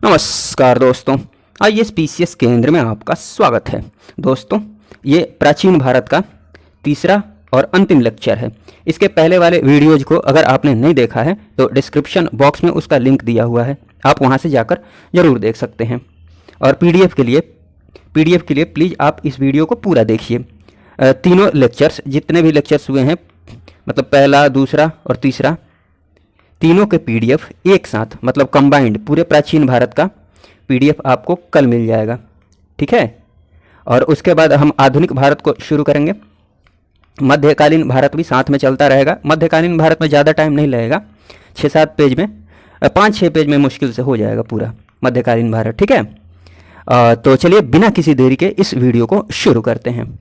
नमस्कार दोस्तों, ISPCS केंद्र में आपका स्वागत है। दोस्तों, ये प्राचीन भारत का तीसरा और अंतिम लेक्चर है। इसके पहले वाले वीडियोज को अगर आपने नहीं देखा है तो डिस्क्रिप्शन बॉक्स में उसका लिंक दिया हुआ है, आप वहां से जाकर ज़रूर देख सकते हैं। और पीडीएफ के लिए प्लीज़ आप इस वीडियो को पूरा देखिए। तीनों लेक्चर्स, जितने भी लेक्चर्स हुए हैं, मतलब पहला, दूसरा और तीसरा, तीनों के पीडीएफ एक साथ, मतलब कंबाइंड, पूरे प्राचीन भारत का पीडीएफ आपको कल मिल जाएगा, ठीक है। और उसके बाद हम आधुनिक भारत को शुरू करेंगे। मध्यकालीन भारत भी साथ में चलता रहेगा। मध्यकालीन भारत में ज़्यादा टाइम नहीं लगेगा, 6-7 पेज में, 5-6 पेज में मुश्किल से हो जाएगा पूरा मध्यकालीन भारत, ठीक है। तो चलिए बिना किसी देरी के इस वीडियो को शुरू करते हैं।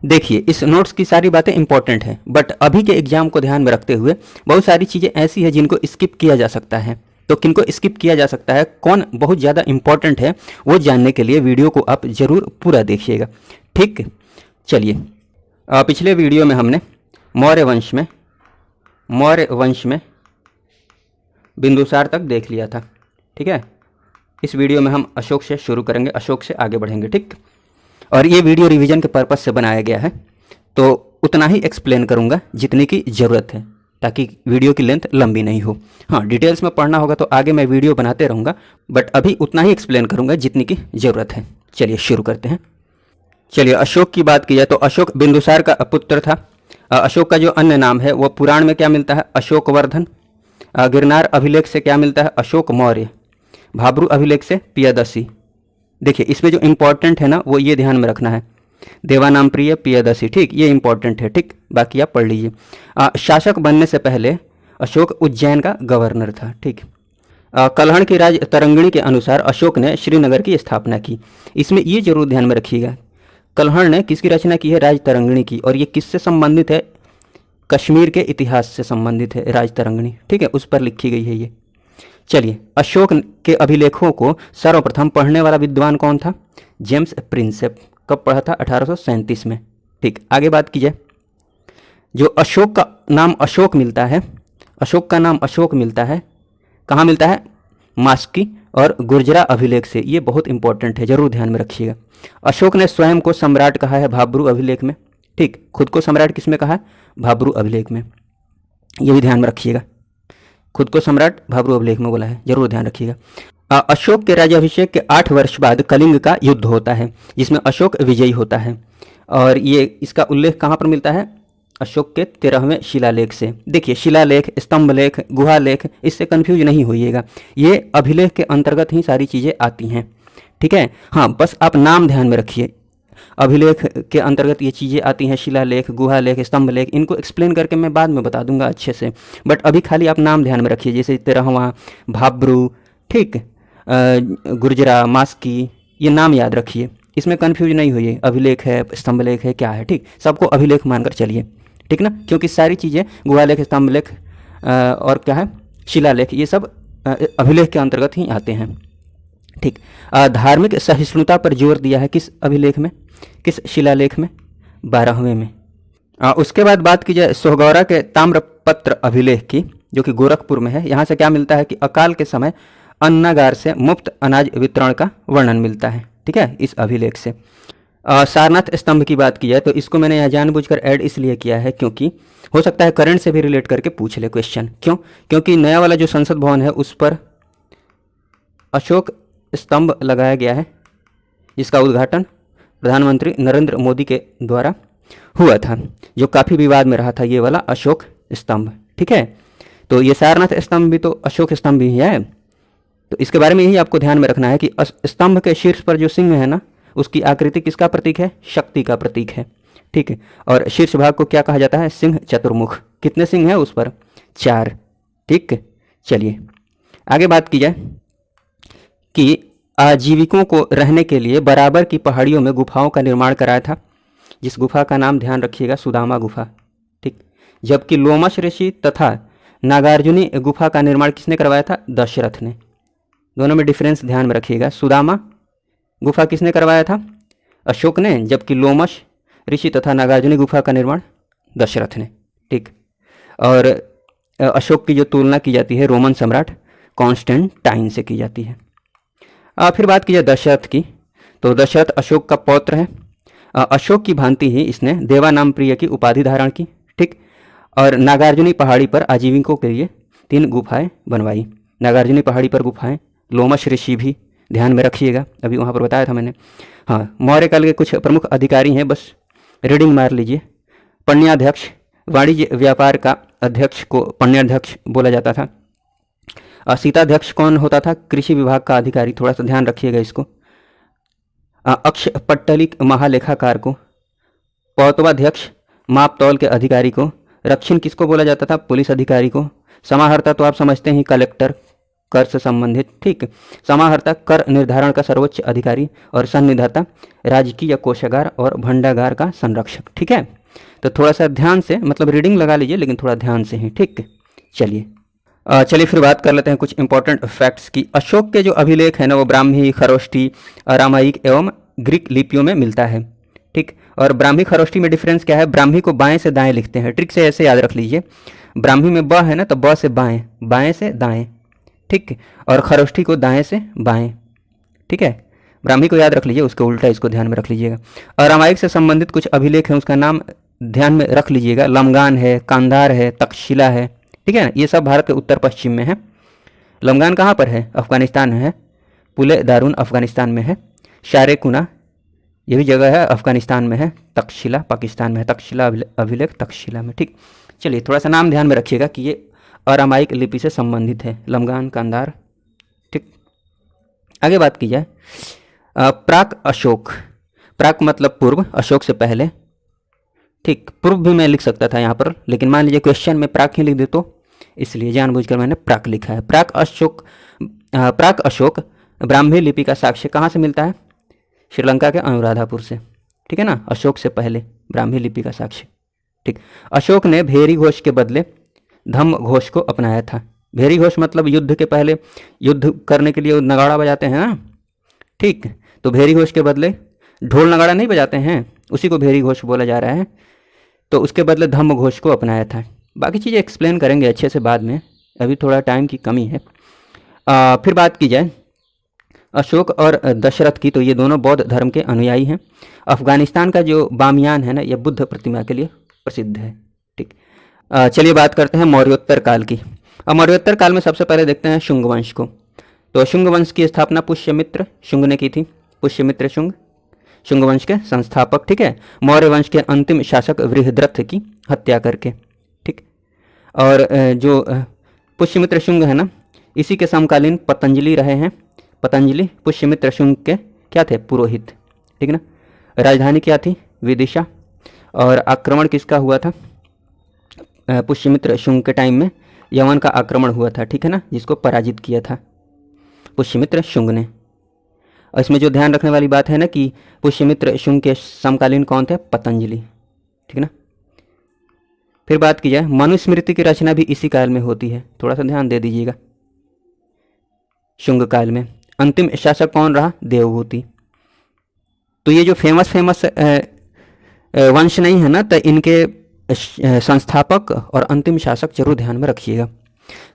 देखिए, इस नोट्स की सारी बातें इंपॉर्टेंट हैं, बट अभी के एग्जाम को ध्यान में रखते हुए बहुत सारी चीज़ें ऐसी हैं जिनको स्किप किया जा सकता है। तो किनको स्किप किया जा सकता है, कौन बहुत ज़्यादा इंपॉर्टेंट है, वो जानने के लिए वीडियो को आप ज़रूर पूरा देखिएगा, ठीक। चलिए, पिछले वीडियो में हमने मौर्य वंश में बिंदुसार तक देख लिया था, ठीक है। इस वीडियो में हम अशोक से शुरू करेंगे, अशोक से आगे बढ़ेंगे, ठीक। और ये वीडियो रिवीजन के पर्पस से बनाया गया है, तो उतना ही एक्सप्लेन करूँगा जितनी की ज़रूरत है, ताकि वीडियो की लेंथ लंबी नहीं हो। हाँ, डिटेल्स में पढ़ना होगा तो आगे मैं वीडियो बनाते रहूँगा, बट अभी उतना ही एक्सप्लेन करूँगा जितनी की ज़रूरत है। चलिए शुरू करते हैं। चलिए, अशोक की बात की जाए तो अशोक बिंदुसार का पुत्र था। अशोक का जो अन्य नाम है वो पुराण में क्या मिलता है? अशोकवर्धन। गिरनार अभिलेख से क्या मिलता है? अशोक मौर्य। भाब्रू अभिलेख से पियादसी। देखिए, इसमें जो इम्पोर्टेंट है ना, वो ये ध्यान में रखना है, देवानाम प्रिय पियादसी, ठीक, ये इम्पोर्टेंट है, ठीक। बाकी आप पढ़ लीजिए। शासक बनने से पहले अशोक उज्जैन का गवर्नर था, ठीक। कल्हण की राज तरंगिणी के अनुसार अशोक ने श्रीनगर की स्थापना की। इसमें ये जरूर ध्यान में रखिएगा, कल्हण ने किसकी रचना की है? राज तरंगिणी की। और ये किससे संबंधित है? कश्मीर के इतिहास से संबंधित है राज तरंगिणी, ठीक है, उस पर लिखी गई है ये। चलिए, अशोक के अभिलेखों को सर्वप्रथम पढ़ने वाला विद्वान कौन था? James Prinsep. कब पढ़ा था? 1837 में, ठीक। आगे बात की जाए, जो अशोक का नाम अशोक मिलता है, अशोक का नाम अशोक मिलता है, कहाँ मिलता है? मास्की और गुर्जरा अभिलेख से। ये बहुत इंपॉर्टेंट है, जरूर ध्यान में रखिएगा। अशोक ने स्वयं को सम्राट कहा है भाब्रू अभिलेख में, ठीक। खुद को सम्राट किस में कहा है? भाब्रू अभिलेख में। ये भी ध्यान में रखिएगा, खुद को सम्राट भाब्रू अभिलेख में बोला है, जरूर ध्यान रखिएगा। अशोक के राज्याभिषेक के 8 वर्ष बाद कलिंग का युद्ध होता है, जिसमें अशोक विजयी होता है। और ये इसका उल्लेख कहाँ पर मिलता है? अशोक के 13वें शिलालेख से। देखिए, शिलालेख, स्तंभलेख, गुहालेख, इससे कन्फ्यूज नहीं होइएगा, ये अभिलेख के अंतर्गत ही सारी चीज़ें आती हैं, ठीक है। हाँ, बस आप नाम ध्यान में रखिए, अभिलेख के अंतर्गत ये चीज़ें आती हैं, शिलालेख, गुहालेख, स्तंभलेख। इनको एक्सप्लेन करके मैं बाद में बता दूंगा अच्छे से, बट अभी खाली आप नाम ध्यान में रखिए, जैसे 13वां, भाब्रू, ठीक, गुर्जरा, मास्की, ये नाम याद रखिए, इसमें कन्फ्यूज नहीं होइए, अभिलेख है, स्तंभलेख है, क्या है, ठीक। सबको अभिलेख मानकर चलिए, ठीक ना, क्योंकि सारी चीज़ें गुहालेख, स्तंभलेख और क्या है, शिलालेख, ये सब अभिलेख के अंतर्गत ही आते हैं, ठीक। धार्मिक सहिष्णुता पर जोर दिया है किस अभिलेख में, किस शिलालेख में? 12वें में। उसके बाद बात की जाए सोहगौरा के ताम्रपत्र अभिलेख की, जो कि गोरखपुर में है। यहाँ से क्या मिलता है कि अकाल के समय अन्नागार से मुफ्त अनाज वितरण का वर्णन मिलता है, ठीक है, इस अभिलेख से। सारनाथ स्तंभ की बात की जाए तो इसको मैंने यहाँ जानबूझकर ऐड इसलिए किया है क्योंकि हो सकता है करंट से भी रिलेट करके पूछ ले क्वेश्चन। क्यों? क्योंकि नया वाला जो संसद भवन है उस पर अशोक स्तंभ लगाया गया है, जिसका उद्घाटन प्रधानमंत्री नरेंद्र मोदी के द्वारा हुआ था, जो काफ़ी विवाद में रहा था, ये वाला अशोक स्तंभ, ठीक है। तो ये सारनाथ स्तंभ भी तो अशोक स्तंभ ही है, तो इसके बारे में यही आपको ध्यान में रखना है कि स्तंभ के शीर्ष पर जो सिंह है ना, उसकी आकृति किसका प्रतीक है? शक्ति का प्रतीक है, ठीक है। और शीर्ष भाग को क्या कहा जाता है? सिंह चतुर्मुख। कितने सिंह हैं उस पर? 4, ठीक। चलिए आगे बात की जाए कि आजीविकों को रहने के लिए बराबर की पहाड़ियों में गुफाओं का निर्माण कराया था, जिस गुफा का नाम ध्यान रखिएगा, सुदामा गुफा, ठीक। जबकि लोमश ऋषि तथा नागार्जुनी गुफा का निर्माण किसने करवाया था? दशरथ ने। दोनों में डिफरेंस ध्यान में रखिएगा, सुदामा गुफा किसने करवाया था? अशोक ने, जबकि लोमश ऋषि तथा नागार्जुनी गुफा का निर्माण दशरथ ने, ठीक। और अशोक की जो तुलना की जाती है रोमन सम्राट कॉन्स्टेंटाइन से की जाती है। फिर बात की जाए दशरथ की, तो दशरथ अशोक का पौत्र है। अशोक की भांति ही इसने देवानाम प्रिय की उपाधि धारण की, ठीक। और नागार्जुनी पहाड़ी पर आजीविकों के लिए 3 गुफाएं बनवाई। नागार्जुनी पहाड़ी पर गुफाएं, लोमश ऋषि भी ध्यान में रखिएगा, अभी वहाँ पर बताया था मैंने। हाँ, मौर्य काल के कुछ प्रमुख अधिकारी हैं, बस रीडिंग मार लीजिए। पण्याध्यक्ष, वाणिज्य व्यापार का अध्यक्ष को पण्याध्यक्ष बोला जाता था। सीताध्यक्ष कौन होता था? कृषि विभाग का अधिकारी, थोड़ा सा ध्यान रखिएगा इसको। अक्षपट्टलिक महालेखाकार को, पौतवाध्यक्ष माप तौल के अधिकारी को, रक्षण किसको बोला जाता था? पुलिस अधिकारी को। समाहर्ता तो आप समझते हैं कलेक्टर, कर से संबंधित, ठीक। समाहर्ता कर निर्धारण का सर्वोच्च अधिकारी, और सन्निधाता राजकीय कोषागार और भंडागार का संरक्षक, ठीक है। तो थोड़ा सा ध्यान से, मतलब रीडिंग लगा लीजिए लेकिन थोड़ा ध्यान से ही, ठीक। चलिए फिर बात कर लेते हैं कुछ इंपॉर्टेंट फैक्ट्स की। अशोक के जो अभिलेख है ना, वो ब्राह्मी, खरोष्ठी, अरामाइक एवं ग्रीक लिपियों में मिलता है, ठीक। और ब्राह्मी खरोष्ठी में डिफरेंस क्या है? ब्राह्मी को बाएं से दाएं लिखते हैं, ट्रिक से ऐसे याद रख लीजिए। ब्राह्मी में ब है ना, तो ब से बाएं, बाएं से दाएं, ठीक। और खरोष्ठी को दाएं से बाएं, ठीक है। ब्राह्मी को याद रख लीजिए, उसके उल्टा इसको ध्यान में रख लीजिएगा। अरामाइक से संबंधित कुछ अभिलेख हैं, उसका नाम ध्यान में रख लीजिएगा। लमगान है, कांधार है, तक्षशिला है, ठीक है ना। ये सब भारत के उत्तर पश्चिम में है। लमगान कहाँ पर है? अफगानिस्तान में है। पुले दारुन अफगानिस्तान में है। शारेकुना ये भी जगह है, अफगानिस्तान में है। तक्षशिला पाकिस्तान में है। तक्षशिला अभिलेख तक्षशिला में, ठीक। चलिए थोड़ा सा नाम ध्यान में रखिएगा कि ये अरामाइक लिपि से संबंधित है, लमगान, कांधार, ठीक। आगे बात की जाए प्राक अशोक। प्राक मतलब पूर्व, अशोक से पहले, ठीक। पूर्व भी मैं लिख सकता था यहाँ पर, लेकिन मान लीजिए क्वेश्चन में प्राक ही लिख दे तो इसलिए जानबूझकर मैंने प्राक लिखा है। प्राक अशोक ब्राह्मी लिपि का साक्ष्य कहाँ से मिलता है? श्रीलंका के अनुराधापुर से, ठीक है ना। अशोक से पहले ब्राह्मी लिपि का साक्ष्य, ठीक। अशोक ने भेरी घोष के बदले धम्म घोष को अपनाया था। भेरी घोष मतलब युद्ध के पहले, युद्ध करने के लिए नगाड़ा बजाते हैं ना, ठीक। तो भेरी घोष के बदले ढोल नगाड़ा नहीं बजाते हैं, उसी को भेरी घोष बोला जा रहा है। तो उसके बदले धम्म घोष को अपनाया था। बाकी चीज़ें एक्सप्लेन करेंगे अच्छे से बाद में, अभी थोड़ा टाइम की कमी है। फिर बात की जाए अशोक और दशरथ की, तो ये दोनों बौद्ध धर्म के अनुयायी हैं। अफगानिस्तान का जो बामियान है ना, यह बुद्ध प्रतिमा के लिए प्रसिद्ध है, ठीक। चलिए बात करते हैं मौर्योत्तर काल की। अब मौर्योत्तर काल में सबसे पहले देखते हैं शुंग वंश को। तो शुंग वंश की स्थापना पुष्यमित्र शुंग ने की थी। पुष्यमित्र शुंग, शुंग वंश के संस्थापक, ठीक है। मौर्य वंश के अंतिम शासक बृहद्रथ की हत्या करके, ठीक। और जो पुष्यमित्र शुंग है ना, इसी के समकालीन पतंजलि रहे हैं। पतंजलि पुष्यमित्र शुंग के क्या थे? पुरोहित, ठीक ना। राजधानी क्या थी? विदिशा। और आक्रमण किसका हुआ था? पुष्यमित्र शुंग के टाइम में यवन का आक्रमण हुआ था, ठीक है ना, जिसको पराजित किया था पुष्यमित्र शुंग ने। और इसमें जो ध्यान रखने वाली बात है ना कि पुष्यमित्र शुंग के समकालीन कौन थे? पतंजलि, ठीक ना। फिर बात की जाए मनुस्मृति की रचना भी इसी काल में होती है, थोड़ा सा ध्यान दे दीजिएगा। शुंग काल में अंतिम शासक कौन रहा? देवभूति। तो ये जो फेमस वंश नहीं है ना, तो इनके संस्थापक और अंतिम शासक जरूर ध्यान में रखिएगा।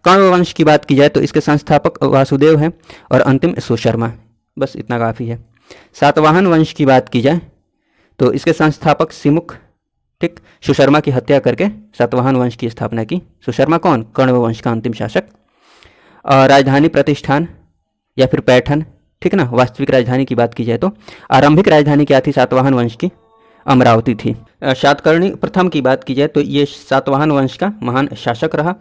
कण्व वंश की बात की जाए तो इसके संस्थापक वासुदेव हैं और अंतिम सुशर्मा, बस इतना काफ़ी है। सातवाहन वंश की बात की जाए तो इसके संस्थापक सिमुख, ठीक। सुशर्मा की हत्या करके सातवाहन वंश की स्थापना की। सुशर्मा कौन? कण्व वंश का अंतिम शासक। राजधानी प्रतिष्ठान या फिर पैठन, ठीक ना। वास्तविक राजधानी की बात की जाए तो आरंभिक राजधानी क्या थी सातवाहन वंश की? अमरावती थी। शातकर्णी प्रथम की बात की जाए तो ये सातवाहन वंश का महान शासक रहा।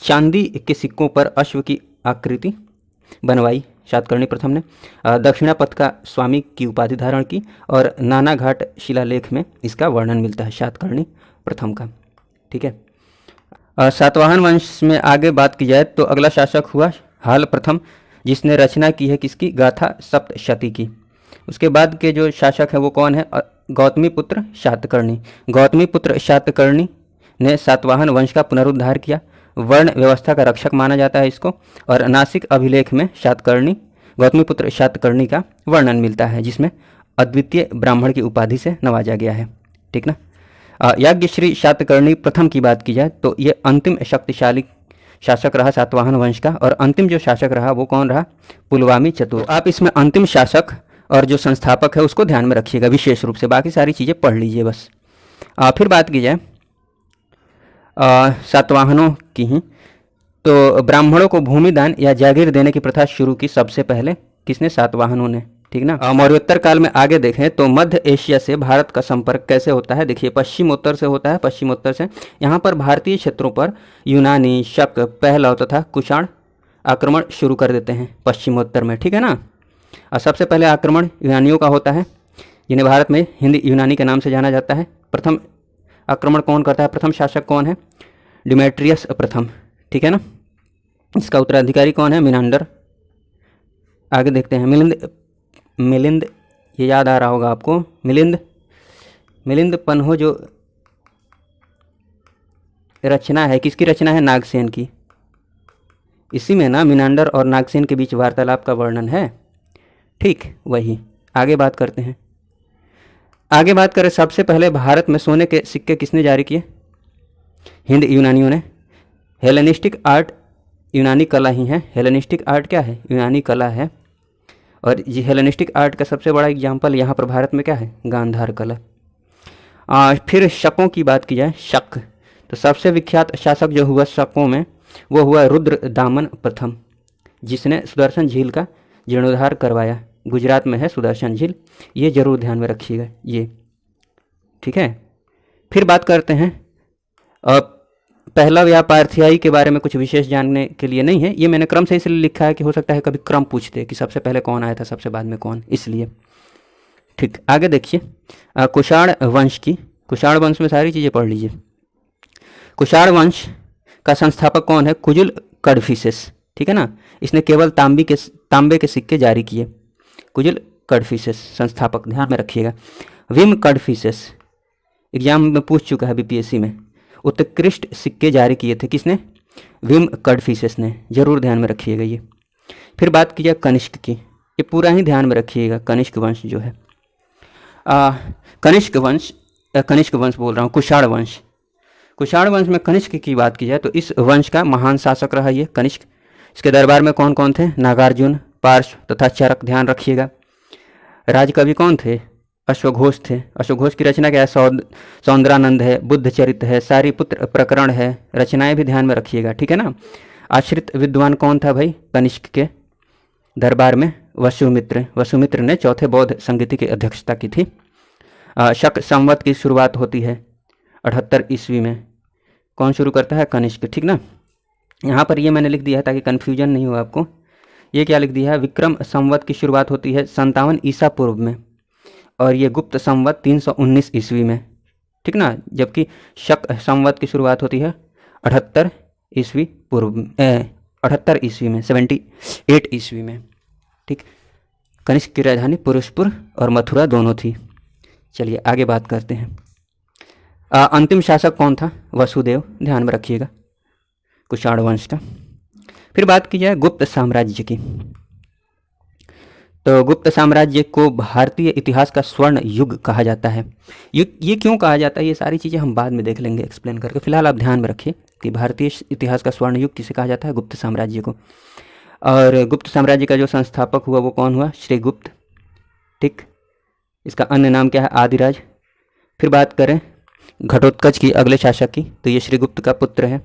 चांदी के सिक्कों पर अश्व की आकृति बनवाई शातकर्णी प्रथम ने। दक्षिणापथ का स्वामी की उपाधि धारण की और नाना घाट शिलालेख में इसका वर्णन मिलता है शातकर्णी प्रथम का, ठीक है। सातवाहन वंश में आगे बात की जाए तो अगला शासक हुआ हाल प्रथम, जिसने रचना की है किसकी? गाथा सप्तशती की। उसके बाद के जो शासक है वो कौन है? गौतमी पुत्र शातकर्णी। गौतमी पुत्र शातकर्णी ने सातवाहन वंश का पुनरुद्धार किया। वर्ण व्यवस्था का रक्षक माना जाता है इसको। और नासिक अभिलेख में शातकर्णी, गौतमी पुत्र शातकर्णी का वर्णन मिलता है, जिसमें अद्वितीय ब्राह्मण की उपाधि से नवाजा गया है, ठीक ना। याज्ञश्री शातकर्णी प्रथम की बात की जाए तो ये अंतिम शक्तिशाली शासक रहा सातवाहन वंश का, और अंतिम जो शासक रहा वो कौन रहा, पुलवामी चतुर्थ। आप इसमें अंतिम शासक और जो संस्थापक है उसको ध्यान में रखिएगा विशेष रूप से, बाकी सारी चीज़ें पढ़ लीजिए बस। फिर बात की जाए सातवाहनों की ही, तो ब्राह्मणों को भूमि दान या जागीर देने की प्रथा शुरू की सबसे पहले किसने, सातवाहनों ने, ठीक ना। मौर्योत्तर काल में आगे देखें तो मध्य एशिया से भारत का संपर्क कैसे होता है, देखिए पश्चिमोत्तर से होता है, पश्चिमोत्तर से। यहाँ पर भारतीय क्षेत्रों पर यूनानी, शक, पहलव तथा कुषाण आक्रमण शुरू कर देते हैं पश्चिमोत्तर में, ठीक है ना। और सबसे पहले आक्रमण यूनानियों का होता है, जिन्हें भारत में हिंदी यूनानी के नाम से जाना जाता है। प्रथम आक्रमण कौन करता है, प्रथम शासक कौन है, डिमेट्रियस प्रथम, ठीक है ना। इसका उत्तराधिकारी कौन है, मिनांडर। आगे देखते हैं मिलिंद, ये याद आ रहा होगा आपको, मिलिंद पन्हो जो रचना है, किसकी रचना है, नागसेन की। इसी में ना मिनांडर और नागसेन के बीच वार्तालाप का वर्णन है, ठीक वही। आगे बात करते हैं, आगे बात करें सबसे पहले भारत में सोने के सिक्के किसने जारी किए, हिंद यूनानियों ने। हेलेनिस्टिक आर्ट यूनानी कला ही है, हेलेनिस्टिक आर्ट क्या है, यूनानी कला है। और ये हेलेनिस्टिक आर्ट का सबसे बड़ा एग्जाम्पल यहाँ पर भारत में क्या है, गांधार कला। फिर शकों की बात की जाए, शक, तो सबसे विख्यात शासक जो हुआ शकों में वो हुआ रुद्रदामन प्रथम, जिसने सुदर्शन झील का जीर्णोद्धार करवाया। गुजरात में है सुदर्शन झील, ये जरूर ध्यान में रखिएगा ये, ठीक है। फिर बात करते हैं पहलव या पारथियाई के बारे में, कुछ विशेष जानने के लिए नहीं है, ये मैंने क्रम से इसलिए लिखा है कि हो सकता है कभी क्रम पूछते कि सबसे पहले कौन आया था, सबसे बाद में कौन, इसलिए, ठीक। आगे देखिए कुषाण वंश की, कुषाण वंश में सारी चीज़ें पढ़ लीजिए। कुषाण वंश का संस्थापक कौन है, कुजुल कडफिसेस, ठीक है ना। इसने केवल तांबे के सिक्के जारी किए, कुजुल कडफिसेस संस्थापक, ध्यान में रखिएगा। विम कडफिसेस एग्जाम में पूछ चुका है बीपीएससी में, उत्कृष्ट सिक्के जारी किए थे किसने, विम कडफिसेस ने, जरूर ध्यान में रखिएगा ये। फिर बात की जाए कनिष्क की, ये पूरा ही ध्यान में रखिएगा, कनिष्क वंश जो है, कनिष्क वंश बोल रहा हूँ, कुषाण वंश। कुषाण वंश में कनिष्क की बात की जाए तो इस वंश का महान शासक रहा ये कनिष्क। इसके दरबार में कौन कौन थे, नागार्जुन, पार्श्व तथा चरक, ध्यान रखिएगा। राजकवि कौन थे, अश्वघोष थे। अश्वघोष की रचना क्या है, सौंदरानंद है, बुद्ध चरित्र है, सारीपुत्र प्रकरण है, रचनाएं भी ध्यान में रखिएगा, ठीक है ना। आश्रित विद्वान कौन था भाई, कनिष्क के दरबार में वसुमित्र ने चौथे बौद्ध संगीति की अध्यक्षता की थी। शक संवत की शुरुआत होती है 78 ईस्वी में, कौन शुरू करता है, कनिष्क, ठीक ना। यहाँ पर ये मैंने लिख दिया है ताकि कन्फ्यूजन नहीं हो आपको। ये क्या लिख दिया है, विक्रम संवत की शुरुआत होती है 57 ईसा पूर्व में, और ये गुप्त संवत 319 ईस्वी में, ठीक ना। जबकि शक संवत की शुरुआत होती है 78 ईस्वी पूर्व 78 ईस्वी में, 78 ईस्वी में, ठीक। कनिष्क की राजधानी पुरुषपुर और मथुरा दोनों थी। चलिए आगे बात करते हैं। अंतिम शासक कौन था, वसुदेव, ध्यान में रखिएगा, कुषाण वंश का। फिर बात की जाए गुप्त साम्राज्य की, तो गुप्त साम्राज्य को भारतीय इतिहास का स्वर्ण युग कहा जाता है। ये क्यों कहा जाता है, ये सारी चीज़ें हम बाद में देख लेंगे एक्सप्लेन करके। फिलहाल आप ध्यान में रखिए कि भारतीय इतिहास का स्वर्ण युग किसे कहा जाता है, गुप्त साम्राज्य को। और गुप्त साम्राज्य का जो संस्थापक हुआ वो कौन हुआ, श्रीगुप्त, ठीक। इसका अन्य नाम क्या है, आदिराज। फिर बात करें घटोत्कच की, अगले शासक की, तो ये श्रीगुप्त का पुत्र है।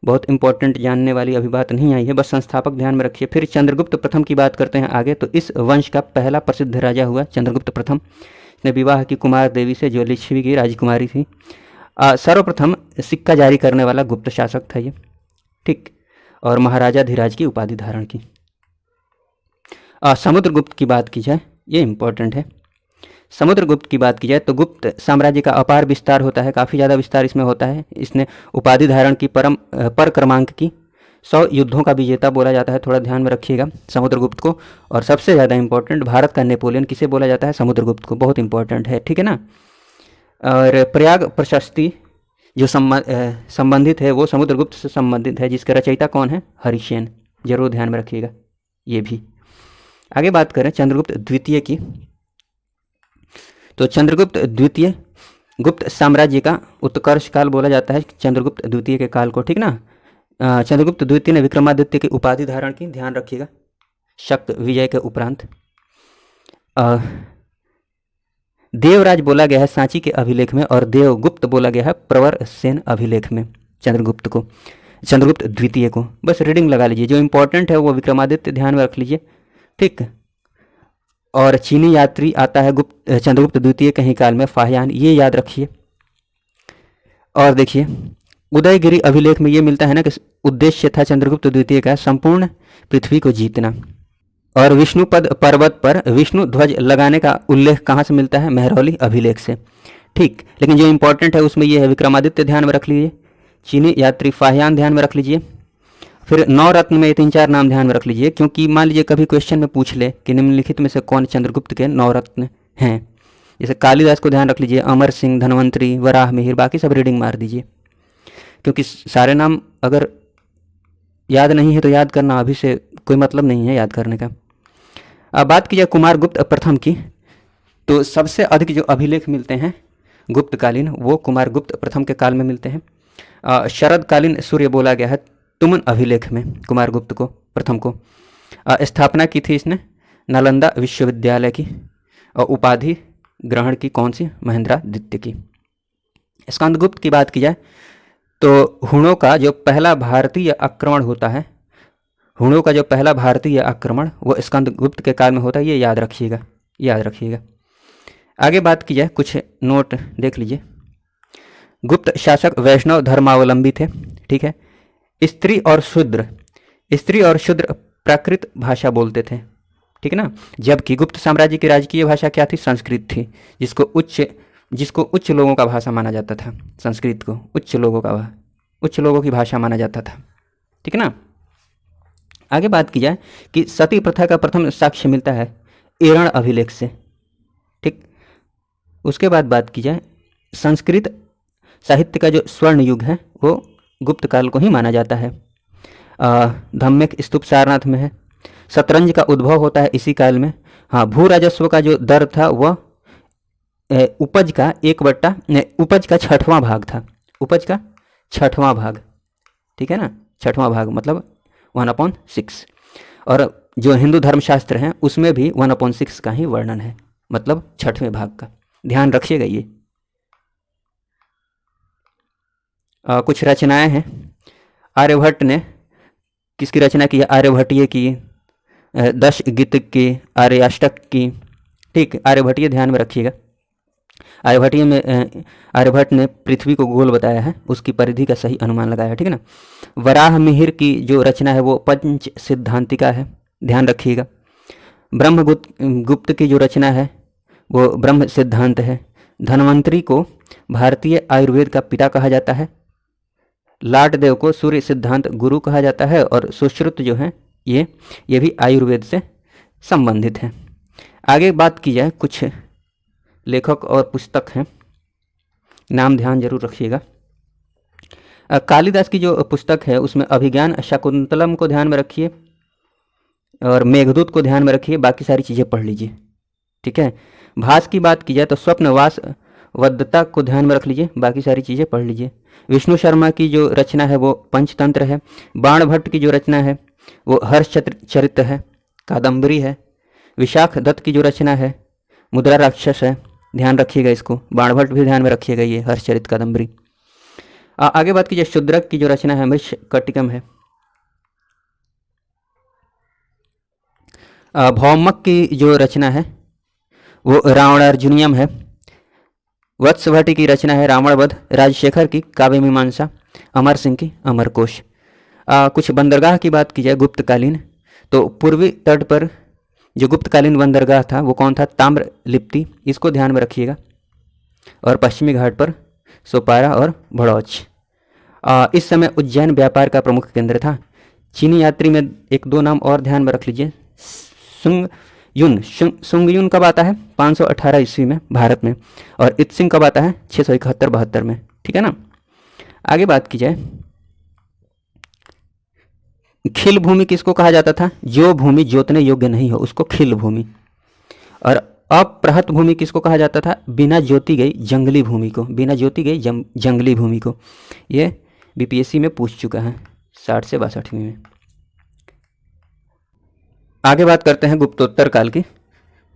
बहुत इंपॉर्टेंट जानने वाली अभी बात नहीं आई है, बस संस्थापक ध्यान में रखिए। फिर चंद्रगुप्त प्रथम की बात करते हैं आगे, तो इस वंश का पहला प्रसिद्ध राजा हुआ चंद्रगुप्त प्रथम। इसने विवाह की कुमार देवी से जो लिच्छवी की राजकुमारी थी। सर्वप्रथम सिक्का जारी करने वाला गुप्त शासक था ये, ठीक। और महाराजा धीराज की उपाधि धारण की। समुद्रगुप्त की बात की जाए, ये इंपॉर्टेंट है। समुद्रगुप्त की बात की जाए तो गुप्त साम्राज्य का अपार विस्तार होता है, काफ़ी ज़्यादा विस्तार इसमें होता है। इसने उपाधि धारण की, पर क्रमांक की, 100 युद्धों का विजेता बोला जाता है, थोड़ा ध्यान में रखिएगा समुद्रगुप्त को। और सबसे ज़्यादा इंपॉर्टेंट, भारत का नेपोलियन किसे बोला जाता है, समुद्रगुप्त को, बहुत इंपॉर्टेंट है, ठीक है ना। और प्रयाग प्रशस्ति जो संबंधित है वो समुद्रगुप्त से संबंधित है, जिसके रचयिता कौन है, हरिसेन, जरूर ध्यान में रखिएगा ये भी। आगे बात करें चंद्रगुप्त द्वितीय की, तो चंद्रगुप्त द्वितीय गुप्त साम्राज्य का उत्कर्ष काल बोला जाता है चंद्रगुप्त द्वितीय के काल को, ठीक ना। चंद्रगुप्त द्वितीय ने विक्रमादित्य की उपाधि धारण की, ध्यान रखिएगा, शक विजय के उपरांत। देवराज बोला गया है सांची के अभिलेख में और देवगुप्त बोला गया है प्रवर सेन अभिलेख में चंद्रगुप्त द्वितीय को। बस रीडिंग लगा लीजिए, जो इंपॉर्टेंट है वो विक्रमादित्य ध्यान में रख लीजिए, ठीक। और चीनी यात्री आता है चंद्रगुप्त द्वितीय के ही काल में, फाहियान, ये याद रखिए। और देखिए उदयगिरी अभिलेख में ये मिलता है ना कि उद्देश्य था चंद्रगुप्त द्वितीय का संपूर्ण पृथ्वी को जीतना। और विष्णुपद पर्वत पर विष्णु ध्वज लगाने का उल्लेख कहाँ से मिलता है? महरौली अभिलेख से, ठीक। लेकिन जो इंपॉर्टेंट है उसमें ये है विक्रमादित्य ध्यान में रख लीजिए, चीनी यात्री फाहियान ध्यान में रख लीजिए, फिर नवरत्न में 3-4 नाम ध्यान में रख लीजिए, क्योंकि मान लीजिए कभी क्वेश्चन में पूछ ले कि निम्नलिखित में से कौन चंद्रगुप्त के नवरत्न हैं। जैसे कालिदास को ध्यान रख लीजिए, अमर सिंह, धनवंतरी, वराह मिहिर, बाकी सब रीडिंग मार दीजिए, क्योंकि सारे नाम अगर याद नहीं है तो याद करना अभी से कोई मतलब नहीं है याद करने का। अब बात की जाए कुमारगुप्त प्रथम की, तो सबसे अधिक जो अभिलेख मिलते हैं गुप्तकालीन वो कुमारगुप्त प्रथम के काल में मिलते हैं। शरदकालीन सूर्य बोला गया है तुमन अभिलेख में कुमारगुप्त को प्रथम को। स्थापना की थी इसने नालंदा विश्वविद्यालय की, और उपाधि ग्रहण की कौन सी? महेंद्रादित्य की। स्कंदगुप्त की बात की जाए तो हुणों का जो पहला भारतीय आक्रमण होता है, हुणों का जो पहला भारतीय आक्रमण वो स्कंदगुप्त के काल में होता है, ये याद रखिएगा। आगे बात की जाए, कुछ नोट देख लीजिए। गुप्त शासक वैष्णव धर्मावलंबी थे, ठीक है। स्त्री और शूद्र प्राकृत भाषा बोलते थे, ठीक है ना। जबकि गुप्त साम्राज्य की राजकीय भाषा क्या थी? संस्कृत थी, जिसको उच्च लोगों का भाषा माना जाता था। संस्कृत को उच्च लोगों की भाषा माना जाता था, ठीक है ना। आगे बात की जाए कि सती प्रथा का प्रथम साक्ष्य मिलता है एरण अभिलेख से, ठीक। उसके बाद बात की जाए संस्कृत साहित्य का जो स्वर्ण युग है वो गुप्त काल को ही माना जाता है। धम्मिक स्तूप सारनाथ में है। शतरंज का उद्भव होता है इसी काल में। हाँ, भू राजस्व का जो दर था वह उपज का 6वां भाग था। उपज का 6वां भाग, ठीक है ना। 6वां भाग मतलब 1/6। और जो हिंदू धर्मशास्त्र हैं उसमें भी 1/6 का ही वर्णन है, मतलब 6वें भाग का। ध्यान रखिएगा ये। कुछ रचनाएं हैं। आर्यभट्ट ने किसकी रचना की है? आर्यभट्टीय की, दशगित्तिक की, आर्याष्टक की, ठीक। आर्यभट्टीय ध्यान में रखिएगा। आर्यभट्ट ने पृथ्वी को गोल बताया है, उसकी परिधि का सही अनुमान लगाया है, ठीक है ना। वराह मिहिर की जो रचना है वो पंच सिद्धांतिका है, ध्यान रखिएगा। ब्रह्मगुप्त की जो रचना है वो ब्रह्म सिद्धांत है। धनवंतरी को भारतीय आयुर्वेद का पिता कहा जाता है। लाटदेव को सूर्य सिद्धांत गुरु कहा जाता है। और सुश्रुत जो है ये भी आयुर्वेद से संबंधित है। आगे बात की जाए, कुछ लेखक और पुस्तक हैं, नाम ध्यान जरूर रखिएगा। कालिदास की जो पुस्तक है उसमें अभिज्ञान शाकुंतलम को ध्यान में रखिए और मेघदूत को ध्यान में रखिए, बाकी सारी चीज़ें पढ़ लीजिए, ठीक है। भास की बात की जाए तो स्वप्नवास वद्यता को ध्यान में रख लीजिए, बाकी सारी चीज़ें पढ़ लीजिए। विष्णु शर्मा की जो रचना है वो पंचतंत्र है। बाणभट्ट की जो रचना है वो हर्षचरित है, कादम्बरी है। विशाख दत्त की जो रचना है मुद्रा राक्षस है, ध्यान रखिएगा इसको। बाणभट्ट भी ध्यान में रखिएगा, ये हर्षचरित कादम्बरी। आगे बात कीजिए, शूद्रक की जो रचना है मृच्छकटिकम है। भौमक की जो रचना है वो रावणार्जुनियम है। वत्सभट्टी की रचना है रावणवध। राजशेखर की काव्य मीमांसा। अमर सिंह की अमरकोश। कुछ बंदरगाह की बात की जाए गुप्तकालीन, तो पूर्वी तट पर जो गुप्तकालीन बंदरगाह था वो कौन था? ताम्रलिप्ति, इसको ध्यान में रखिएगा। और पश्चिमी घाट पर सोपारा और भड़ौच। इस समय उज्जैन व्यापार का प्रमुख केंद्र था। चीनी यात्री में 1-2 नाम और ध्यान में रख लीजिए। सुंगयुन कब आता है? 518 ईस्वी में भारत में। और इत्सिंग कब आता है? 671-72 में, ठीक है ना। आगे बात की जाए, खिल भूमि किसको कहा जाता था? जो भूमि जोतने योग्य नहीं हो उसको खिल भूमि। और अप्रहत भूमि किसको कहा जाता था? बिना जोती गई जंगली भूमि को। बिना जोती गई जंगली भूमि को। ये बीपीएससी में पूछ चुका है, 60 से 62वीं में। आगे बात करते हैं गुप्तोत्तर काल की।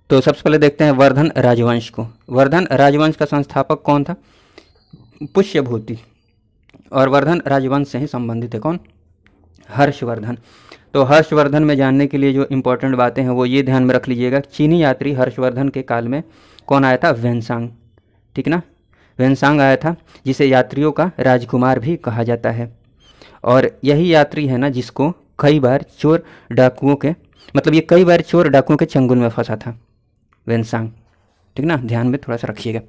तो सबसे पहले देखते हैं वर्धन राजवंश को। वर्धन राजवंश का संस्थापक कौन था? पुष्यभूति। और वर्धन राजवंश से ही संबंधित है कौन? हर्षवर्धन। तो हर्षवर्धन में जानने के लिए जो इंपॉर्टेंट बातें हैं वो ये ध्यान में रख लीजिएगा। चीनी यात्री हर्षवर्धन के काल में कौन आया था? वेनसांग, ठीक ना। वेनसांग आया था, जिसे यात्रियों का राजकुमार भी कहा जाता है। और यही यात्री है ना जिसको कई बार चोर डाकुओं के कई बार चोर डाकुओं के चंगुल में फंसा था, वेनसांग, ठीक ना। ध्यान में थोड़ा सा रखिएगा।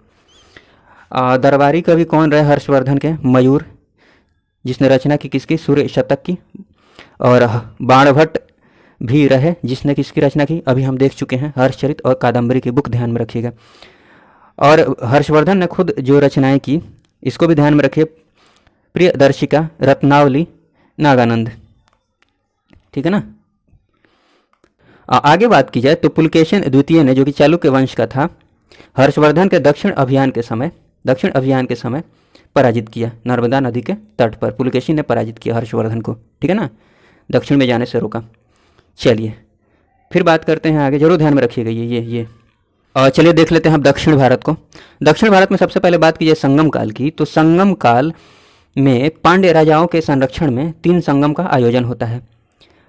दरबारी कवि कौन रहे हर्षवर्धन के? मयूर, जिसने रचना की किसकी? सूर्य शतक की। और बाणभट्ट भी रहे, जिसने किसकी रचना की? अभी हम देख चुके हैं, हर्षचरित और कादम्बरी की बुक, ध्यान में रखिएगा। और हर्षवर्धन ने खुद जो रचनाएं की, इसको भी ध्यान में रखिए। प्रियदर्शिका, रत्नावली, नागानंद, ठीक है ना। आगे बात की जाए तो पुलकेशिन द्वितीय ने, जो कि चालुक्य वंश का था, हर्षवर्धन के दक्षिण अभियान के समय पराजित किया। नर्मदा नदी के तट पर पुलकेशिन ने पराजित किया हर्षवर्धन को, ठीक है ना, दक्षिण में जाने से रोका। चलिए फिर बात करते हैं आगे, जरूर ध्यान में रखिएगा ये। और चलिए देख लेते हैं हम दक्षिण भारत को। दक्षिण भारत में सबसे पहले बात की जाए संगम काल की, तो संगम काल में पांड्य राजाओं के संरक्षण में 3 संगम का आयोजन होता है।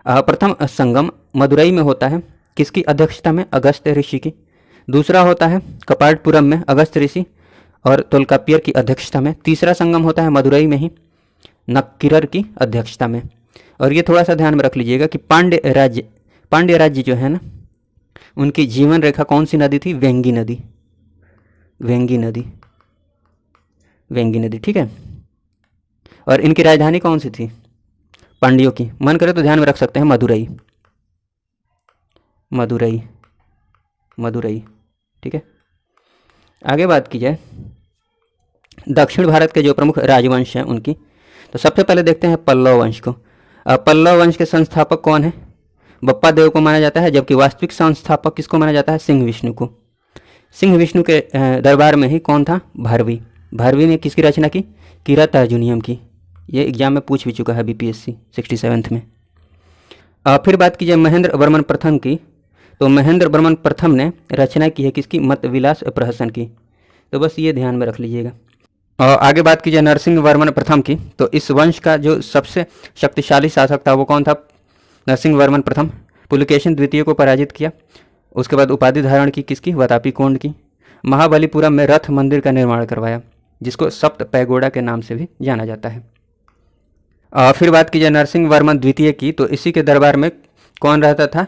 प्रथम संगम मदुरई में होता है, किसकी अध्यक्षता में? अगस्त्य ऋषि की। दूसरा होता है कपाटपुरम में, अगस्त्य ऋषि और तोल्काप्पियर की अध्यक्षता में। तीसरा संगम होता है मदुरई में ही, नक्किरर की अध्यक्षता में। और ये थोड़ा सा ध्यान में रख लीजिएगा कि पांड्य राज्य जो है ना, उनकी जीवन रेखा कौन सी नदी थी? वेंगी नदी, ठीक है। और इनकी राजधानी कौन सी थी? पांड्यों की। मन करे तो ध्यान में रख सकते हैं मदुरई, ठीक है। आगे बात की जाए दक्षिण भारत के जो प्रमुख राजवंश हैं उनकी, तो सबसे पहले देखते हैं पल्लव वंश को। पल्लव वंश के संस्थापक कौन है? बप्पा देव को माना जाता है, जबकि वास्तविक संस्थापक किसको माना जाता है? सिंह विष्णु को। सिंह विष्णु के दरबार में ही कौन था? भारवी ने किसकी रचना की? किरात अर्जुनियम की। ये एग्जाम में पूछ भी चुका है BPSC 67th में। फिर बात की जाए महेंद्र वर्मन प्रथम की, तो महेंद्र वर्मन प्रथम ने रचना की है किसकी? मत विलास प्रहसन की। तो बस ये ध्यान में रख लीजिएगा। और आगे बात की जाए नरसिंह वर्मन प्रथम की, तो इस वंश का जो सबसे शक्तिशाली शासक था वो कौन था? नरसिंह वर्मन प्रथम। पुलकेशिन द्वितीय को पराजित किया। उसके बाद उपाधि धारण की किसकी? वातापी कोंड की। महाबलीपुरम में रथ मंदिर का निर्माण करवाया, जिसको सप्त पैगोडा के नाम से भी जाना जाता है। फिर बात की जाए नरसिंह वर्मन द्वितीय की, तो इसी के दरबार में कौन रहता था?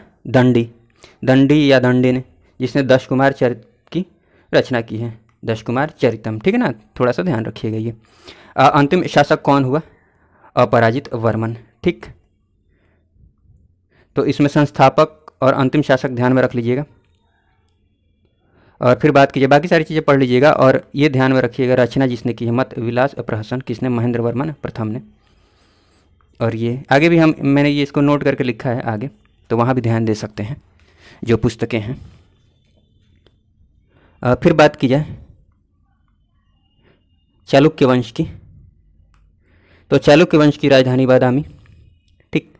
दंडी या दंडी ने, जिसने दश कुमार चरित की रचना की है, दश कुमार चरितम, ठीक है ना। थोड़ा सा ध्यान रखिएगा ये। अंतिम शासक कौन हुआ? अपराजित वर्मन, ठीक। तो इसमें संस्थापक और अंतिम शासक ध्यान में रख लीजिएगा। और फिर बात कीजिए, बाकी सारी चीज़ें पढ़ लीजिएगा और ये ध्यान में रखिएगा रचना जिसने की है मत विलास प्रहसन, किसने? महेंद्र वर्मन प्रथम ने। और ये आगे भी मैंने ये इसको नोट करके लिखा है आगे, तो वहाँ भी ध्यान दे सकते हैं जो पुस्तकें हैं। फिर बात की जाए चालुक्य वंश की, तो चालुक्य वंश की राजधानी बादामी, ठीक।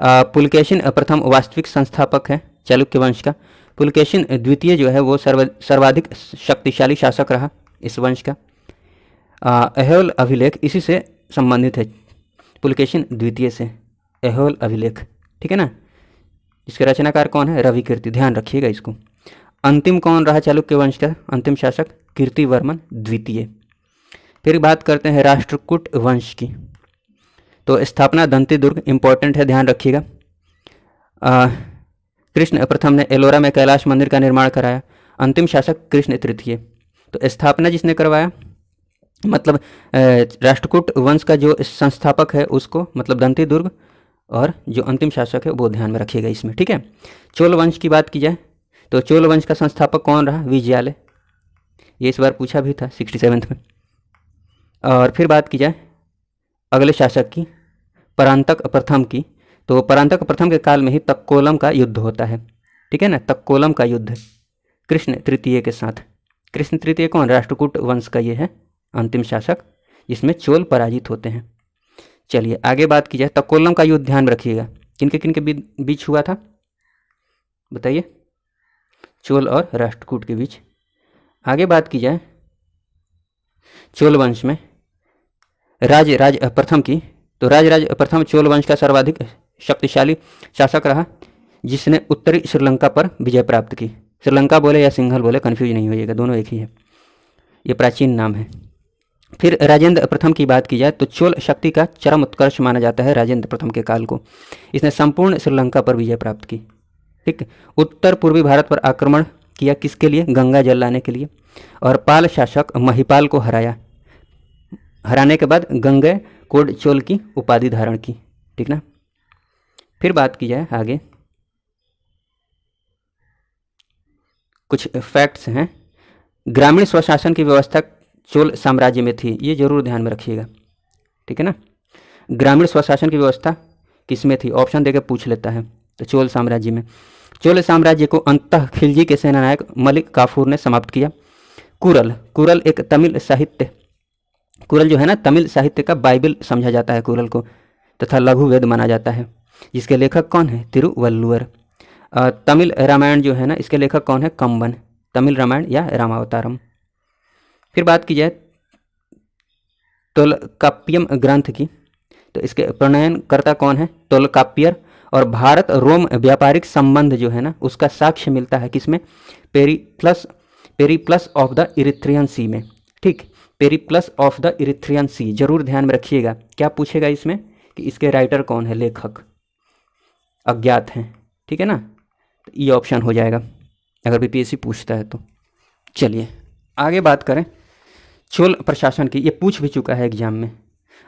पुलकेशिन प्रथम वास्तविक संस्थापक है चालुक्य वंश का। पुलकेशिन द्वितीय जो है वो सर्वाधिक शक्तिशाली शासक रहा इस वंश का। ऐहोल अभिलेख इसी से संबंधित है, पुलकेशिन द्वितीय से ऐहोल अभिलेख, ठीक है ना। इसके रचनाकार कौन है? रविकीर्ति, ध्यान रखिएगा इसको। अंतिम कौन रहा चालुक्य वंश का अंतिम शासक? कीर्तिवर्मन द्वितीय। फिर बात करते हैं राष्ट्रकूट वंश की, तो स्थापना दंती दुर्ग, इंपॉर्टेंट है, ध्यान रखिएगा। कृष्ण प्रथम ने एलोरा में कैलाश मंदिर का निर्माण कराया। अंतिम शासक कृष्ण तृतीय। तो स्थापना जिसने करवाया, मतलब राष्ट्रकूट वंश का जो संस्थापक है उसको, मतलब दंती दुर्ग, और जो अंतिम शासक है वो ध्यान में रखिएगा इसमें, ठीक है। चोल वंश की बात की जाए तो चोल वंश का संस्थापक कौन रहा? विजयालय। ये इस बार पूछा भी था 67th में। और फिर बात की जाए अगले शासक की, परांतक प्रथम की, तो परांतक प्रथम के काल में ही तक्कोलम का युद्ध होता है, ठीक है ना। तक्कोलम का युद्ध कृष्ण तृतीय के साथ। कृष्ण तृतीय कौन? राष्ट्रकूट वंश का ये है अंतिम शासक, जिसमें चोल पराजित होते हैं। चलिए आगे बात की जाए, तकोलम का युद्ध ध्यान में रखिएगा, किनके किनके बीच हुआ था बताइए? चोल और राष्ट्रकूट के बीच। आगे बात की जाए चोल वंश में राज प्रथम की, तो राज प्रथम चोल वंश का सर्वाधिक शक्तिशाली शासक रहा, जिसने उत्तरी श्रीलंका पर विजय प्राप्त की। श्रीलंका बोले या सिंघल बोले, कन्फ्यूज नहीं होइएगा, दोनों एक ही है, ये प्राचीन नाम है। फिर राजेंद्र प्रथम की बात की जाए तो चोल शक्ति का चरम उत्कर्ष माना जाता है राजेंद्र प्रथम के काल को। इसने संपूर्ण श्रीलंका पर विजय प्राप्त की। ठीक, उत्तर पूर्वी भारत पर आक्रमण किया, किसके लिए? गंगा जल लाने के लिए। और पाल शासक महिपाल को हराया, हराने के बाद गंगे कोड चोल की उपाधि धारण की। ठीक ना। फिर बात की जाए आगे, कुछ फैक्ट्स हैं। ग्रामीण स्वशासन की व्यवस्था चोल साम्राज्य में थी, ये जरूर ध्यान में रखिएगा। ठीक है ना। ग्रामीण स्वशासन की व्यवस्था किसमें थी? ऑप्शन देकर पूछ लेता है, तो चोल साम्राज्य में। चोल साम्राज्य को अंततः खिलजी के सेनानायक मलिक काफूर ने समाप्त किया। कुरल एक तमिल साहित्य, कुरल जो है ना तमिल साहित्य का बाइबल समझा जाता है कुरल को, तथा लघु वेद माना जाता है, जिसके लेखक कौन है? तिरुवल्लुवर। तमिल रामायण जो है ना, इसके लेखक कौन है? कंबन। तमिल रामायण या रामावतारम। फिर बात की जाए तोलकाप्पियम ग्रंथ की, तो इसके प्रणयनकर्ता कौन है? तोलकाप्पियर। और भारत रोम व्यापारिक संबंध जो है ना, उसका साक्ष्य मिलता है किसमें? पेरिप्लस ऑफ द इरिथ्रियन सी में। ठीक, पेरिप्लस ऑफ द इरिथ्रियन सी जरूर ध्यान में रखिएगा। क्या पूछेगा इसमें कि इसके राइटर कौन है? लेखक अज्ञात हैं। ठीक है ना, तो ये ऑप्शन हो जाएगा अगर बीपीएससी पूछता है तो। चलिए आगे बात करें चोल प्रशासन की, ये पूछ भी चुका है एग्जाम में।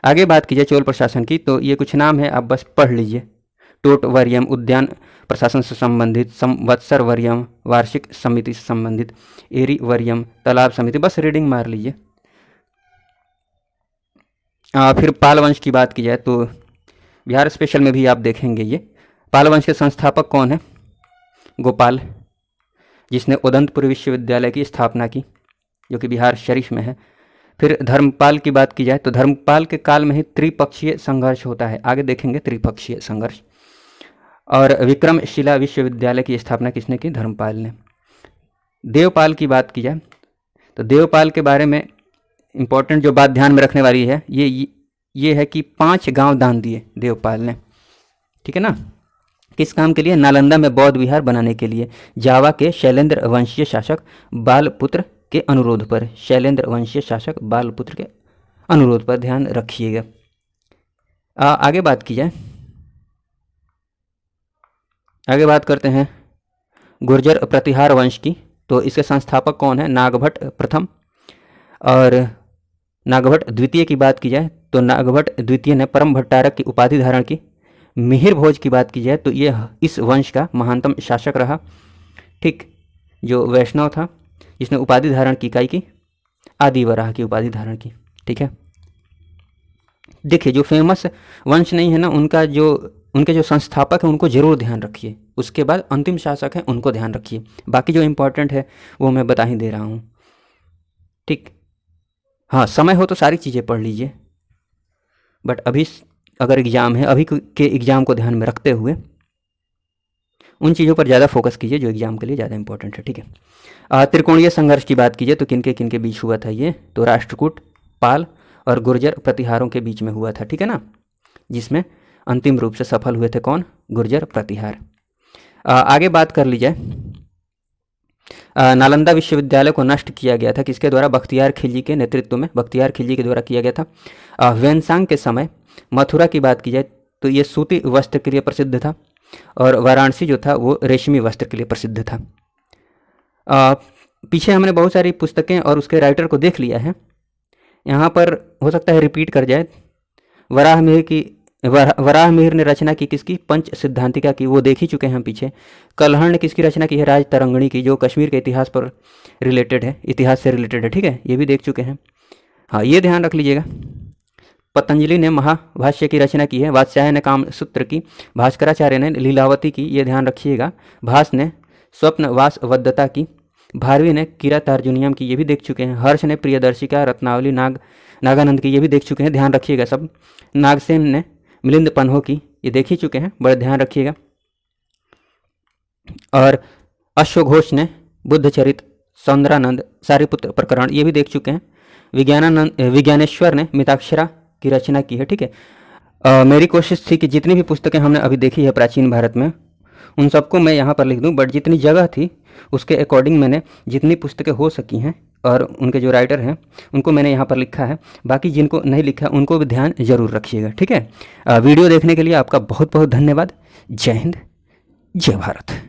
आगे बात कीजिए चोल प्रशासन की, तो ये कुछ नाम है, आप बस पढ़ लीजिए। टोट वर्यम उद्यान प्रशासन से संबंधित, संवत्सर वर्यम वार्षिक समिति से संबंधित, एरी वर्यम तालाब समिति, बस रीडिंग मार लीजिए। फिर पाल वंश की बात की जाए तो बिहार स्पेशल में भी आप देखेंगे ये। पाल वंश के संस्थापक कौन है? गोपाल, जिसने उदंतपुर विश्वविद्यालय की स्थापना की, जो कि बिहार शरीफ में है। फिर धर्मपाल की बात की जाए तो धर्मपाल के काल में ही त्रिपक्षीय संघर्ष होता है, आगे देखेंगे त्रिपक्षीय संघर्ष। और विक्रमशिला विश्वविद्यालय की स्थापना किसने की? धर्मपाल ने। देवपाल की बात की जाए तो देवपाल के बारे में इंपॉर्टेंट जो बात ध्यान में रखने वाली है ये है कि 5 गांव दान दिए देवपाल ने। ठीक है ना। किस काम के लिए? नालंदा में बौद्ध विहार बनाने के लिए, जावा के शैलेंद्र वंशीय शासक बालपुत्र के अनुरोध पर। शैलेंद्र वंशीय शासक बालपुत्र के अनुरोध पर, ध्यान रखिएगा। आगे बात की जाए, आगे बात करते हैं गुर्जर प्रतिहार वंश की, तो इसके संस्थापक कौन है? नागभट्ट प्रथम। और नागभट्ट द्वितीय की बात की जाए तो नागभट्ट द्वितीय ने परम भट्टारक की उपाधि धारण की। मिहिर भोज की बात की जाए तो ये इस वंश का महानतम शासक रहा। ठीक, जो वैष्णव था, जिसने उपाधि धारण की इकाई की आदिवराह की उपाधि धारण की। ठीक है, देखिए जो फेमस वंश नहीं है ना, उनके जो संस्थापक हैं उनको जरूर ध्यान रखिए। उसके बाद अंतिम शासक हैं उनको ध्यान रखिए, बाकी जो इंपॉर्टेंट है वो मैं बता ही दे रहा हूँ। ठीक, हाँ समय हो तो सारी चीज़ें पढ़ लीजिए, बट अभी अगर एग्ज़ाम है, अभी के एग्ज़ाम को ध्यान में रखते हुए उन चीज़ों पर ज़्यादा फोकस कीजिए जो एग्ज़ाम के लिए ज़्यादा इंपॉर्टेंट है। ठीक है। त्रिकोणीय संघर्ष की बात कीजिए तो किनके बीच हुआ था ये? तो राष्ट्रकूट, पाल और गुर्जर प्रतिहारों के बीच में हुआ था। ठीक है ना, जिसमें अंतिम रूप से सफल हुए थे कौन? गुर्जर प्रतिहार। आगे बात कर ली जाए, नालंदा विश्वविद्यालय को नष्ट किया गया था किसके द्वारा? बख्तियार खिलजी के नेतृत्व में, बख्तियार खिलजी के द्वारा किया गया था। वेनसांग के समय मथुरा की बात की जाए तो ये सूती वस्त्र के लिए प्रसिद्ध था, और वाराणसी जो था वो रेशमी वस्त्र के लिए प्रसिद्ध था। पीछे हमने बहुत सारी पुस्तकें और उसके राइटर को देख लिया है, यहाँ पर हो सकता है रिपीट कर जाए। वराहमिहिर ने रचना की किसकी? पंच सिद्धांतिका की, वो देख ही चुके हैं हम पीछे। कलहण ने किसकी रचना की है? राज तरंगणी की, जो कश्मीर के इतिहास पर रिलेटेड है, इतिहास से रिलेटेड है। ठीक है, ये भी देख चुके हैं। हाँ, ये ध्यान रख लीजिएगा। पतंजलि ने महाभाष्य की रचना की है, वात्स्यायन ने कामसूत्र की, भास्कराचार्य ने लीलावती की, ये ध्यान रखिएगा। भास ने स्वप्नवासवदत्ता की, भारवी ने किरातार्जुनीयम की, ये भी देख चुके हैं। हर्ष ने प्रियदर्शिका, रत्नावली, नागानंद की, ये भी देख चुके हैं, ध्यान रखिएगा सब। नागसेन ने मिलिंद पन्हो की, ये देख ही चुके हैं, बड़ा ध्यान रखिएगा। और अश्वघोष ने बुद्धचरित, सौंदरानंद सारिपुत्र प्रकरण, ये भी देख चुके हैं। विज्ञानेश्वर ने मिताक्षरा की रचना की है, ठीक है। मेरी कोशिश थी कि जितनी भी पुस्तकें हमने अभी देखी है प्राचीन भारत में, उन सबको मैं यहाँ पर लिख दूँ, बट जितनी जगह थी उसके अकॉर्डिंग मैंने जितनी पुस्तकें हो सकी हैं और उनके जो राइटर हैं उनको मैंने यहाँ पर लिखा है। बाकी जिनको नहीं लिखा उनको भी ध्यान जरूर रखिएगा, ठीक है। वीडियो देखने के लिए आपका बहुत बहुत धन्यवाद। जय हिंद, जय भारत।